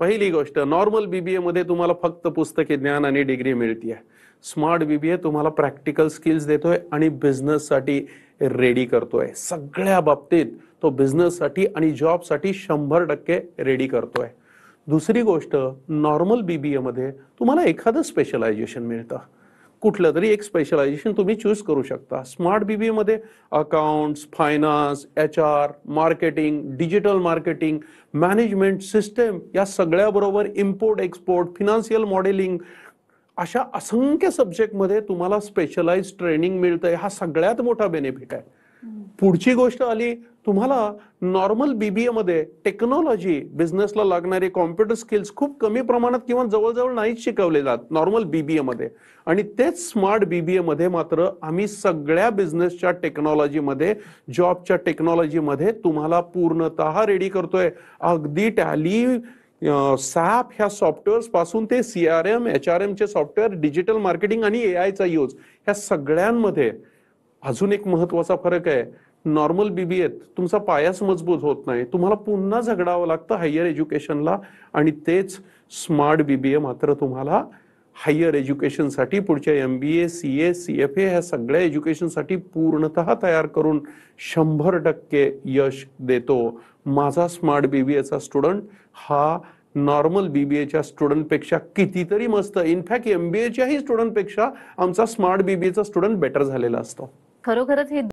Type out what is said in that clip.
पहिली गोष्ट, normal BBA मध्ये तुम्हाला फक्त पुस्तकी ज्ञान आणि डिग्री मिळतीये. स्मार्ट बीबीए तुम्हाला प्रॅक्टिकल स्किल्स देतोय आणि बिझनेससाठी रेडी करतोय. सगळ्या बाबतीत तो बिझनेससाठी आणि जॉबसाठी 100% रेडी करतोय. दुसरी गोष्ट, नॉर्मल बीबीए मध्ये तुम्हाला एखादं स्पेशलायझेशन मिळतं. कुठलं तरी एक स्पेशलायझेशन तुम्ही चूज करू शकता. स्मार्ट बीबीए मध्ये accounts, finance, HR, marketing, digital marketing, management system या सगळ्याबरोबर इम्पोर्ट एक्सपोर्ट, फिनान्शियल मॉडेलिंग अशा असंख्य सब्जेक्टमध्ये तुम्हाला स्पेशलाइज्ड ट्रेनिंग मिळतंय. हा सगळ्यात मोठा बेनिफिट आहे. पुढची गोष्ट आली, तुम्हाला नॉर्मल बीबीए मध्ये टेक्नॉलॉजी, बिझनेसला लागणारे कॉम्प्युटर स्किल्स खूप कमी प्रमाणात किंवा जवळजवळ नाहीच शिकवले जात नॉर्मल बीबीए मध्ये. आणि तेच स्मार्ट बीबीए मध्ये मात्र आम्ही सगळ्या बिझनेसच्या टेक्नॉलॉजीमध्ये, जॉबच्या टेक्नॉलॉजीमध्ये तुम्हाला पूर्णतः रेडी करतोय. अगदी टॅली, सॅप ह्या सॉफ्टवेअर्स पासून ते CRM, HRM चे सॉफ्टवेअर, डिजिटल मार्केटिंग आणि AI चा यूज, ह्या सगळ्यांमध्ये अजून एक महत्वाचा फरक आहे. नॉर्मल बीबीएत तुमचा पायाच मजबूत होत नाही, तुम्हाला पुन्हा झगडावं लागतं हायर एज्युकेशनला. आणि तेच स्मार्ट बीबीए मात्र तुम्हाला हायर एज्युकेशनसाठी, पुढच्या MBA, CA, CFA ह्या सगळ्या एज्युकेशनसाठी पूर्णतः तयार करून 100% यश देतो. माझा स्मार्ट बीबीएचा स्टुडंट हा नॉर्मल बीबीएच्या स्टुडंटपेक्षा कितीतरी मस्त, इनफॅक्ट MBAच्याही स्टुडंटपेक्षा आमचा स्मार्ट बीबीएचा स्टुडंट बेटर झालेला असतो. खरोखरच हे